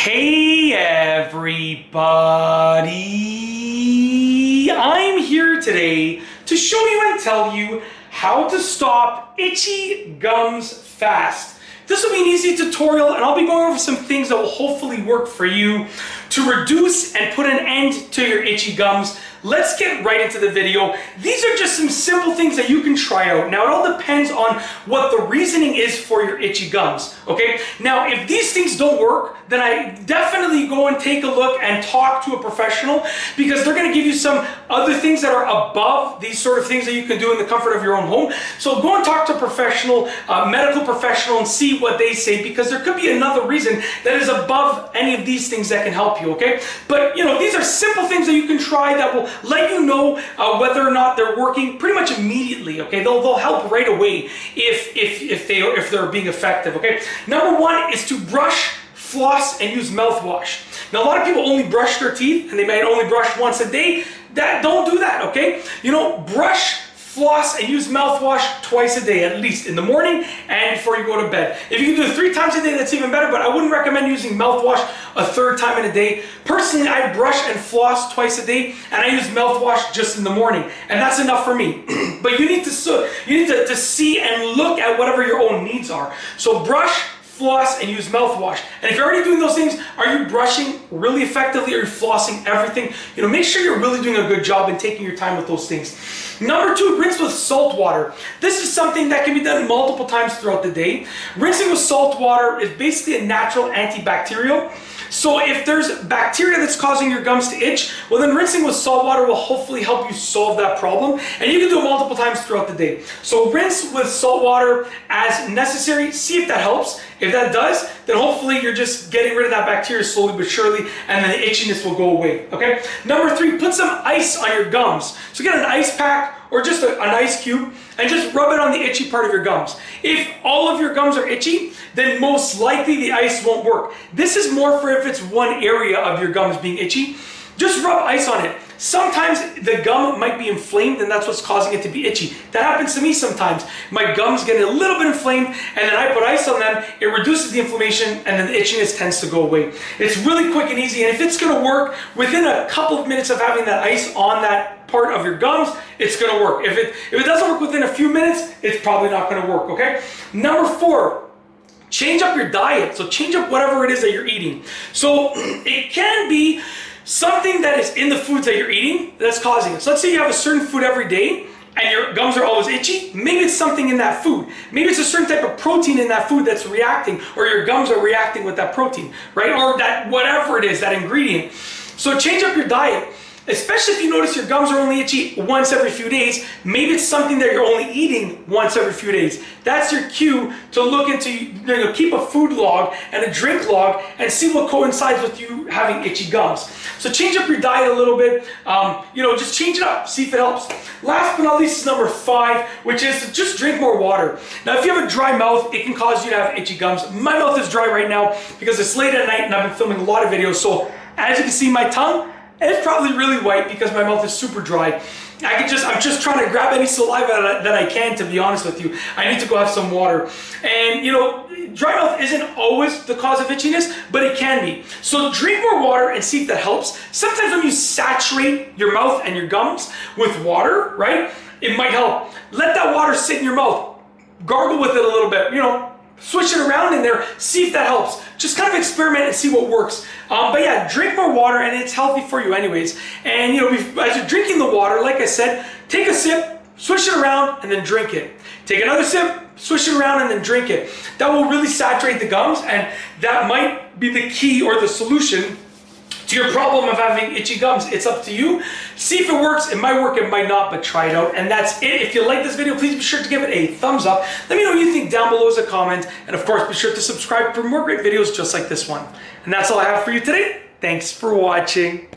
Hey everybody, I'm here today to show you and tell you how to stop itchy gums fast. This will be an easy tutorial and I'll be going over some things that will hopefully work for you to reduce and put an end to your itchy gums. Let's get right into the video. These are just some simple things that you can try out. Now, it all depends on what the reasoning is for your itchy gums, okay? Now, if these things don't work, then I definitely go and take a look and talk to a professional, because they're gonna give you some other things that are above these sort of things that you can do in the comfort of your own home. So go and talk to a professional, medical professional, and see what they say, because there could be another reason that is above any of these things that can help you, okay? But, you know, these are simple things that you can try that will let you know whether or not they're working pretty much immediately, okay? They'll help right away if they're being effective, okay? Number one is to brush, floss, and use mouthwash. Now, a lot of people only brush their teeth, and they might only brush once a day. Don't do that, okay? You know, brush, floss, and use mouthwash twice a day, at least in the morning and before you go to bed. If you can do it 3 times a day, that's even better, but I wouldn't recommend using mouthwash a 3rd time in a day. Personally, I brush and floss twice a day, and I use mouthwash just in the morning, and that's enough for me. But you need to see and look at whatever your own needs are. So brush, floss, and use mouthwash. And if you're already doing those things, are you brushing really effectively? Are you flossing everything? You know, make sure you're really doing a good job and taking your time with those things. Number 2, rinse with salt water. This is something that can be done multiple times throughout the day. Rinsing with salt water is basically a natural antibacterial. So if there's bacteria that's causing your gums to itch, well then rinsing with salt water will hopefully help you solve that problem. And you can do it multiple times throughout the day. So rinse with salt water as necessary. See if that helps. If that does, then hopefully you're just getting rid of that bacteria slowly but surely, and then the itchiness will go away, okay? Number 3, put some ice on your gums. So get an ice pack or just an ice cube and just rub it on the itchy part of your gums. If all of your gums are itchy, then most likely the ice won't work. This is more for if it's one area of your gums being itchy. Just rub ice on it. Sometimes the gum might be inflamed and that's what's causing it to be itchy. That happens to me sometimes. My gums get a little bit inflamed and then I put ice on them, it reduces the inflammation and then the itchiness tends to go away. It's really quick and easy, and if it's gonna work within a couple of minutes of having that ice on that part of your gums, it's gonna work. If it doesn't work within a few minutes, it's probably not gonna work, okay? Number 4, change up your diet. So change up whatever it is that you're eating. So it can be something that is in the foods that you're eating that's causing it. So let's say you have a certain food every day and your gums are always itchy. Maybe it's something in that food. Maybe it's a certain type of protein in that food that's reacting, or your gums are reacting with that protein, right? Or that whatever it is, that ingredient. So change up your diet. Especially if you notice your gums are only itchy once every few days, maybe it's something that you're only eating once every few days. That's your cue to look into, keep a food log and a drink log and see what coincides with you having itchy gums. So change up your diet a little bit, just change it up, see if it helps. Last but not least is number 5, which is to just drink more water. Now, if you have a dry mouth, it can cause you to have itchy gums. My mouth is dry right now because it's late at night and I've been filming a lot of videos. So as you can see, my tongue, it's probably really white because my mouth is super dry. I'm just trying to grab any saliva that I can, to be honest with you. I need to go have some water. And dry mouth isn't always the cause of itchiness, but it can be. So drink more water and see if that helps. Sometimes when you saturate your mouth and your gums with water, right, it might help. Let that water sit in your mouth. Gargle with it a little bit, switch it around in there, see if that helps. Just kind of experiment and see what works. But yeah, drink more water, and it's healthy for you anyways. And as you're drinking the water, like I said, take a sip, swish it around, and then drink it. Take another sip, swish it around, and then drink it. That will really saturate the gums, and that might be the key or the solution to your problem of having itchy gums. It's up to you. See if it works. It might work, it might not, but try it out. And that's it. If you like this video, please be sure to give it a thumbs up. Let me know what you think down below as a comment. And of course, be sure to subscribe for more great videos just like this one. And that's all I have for you today. Thanks for watching.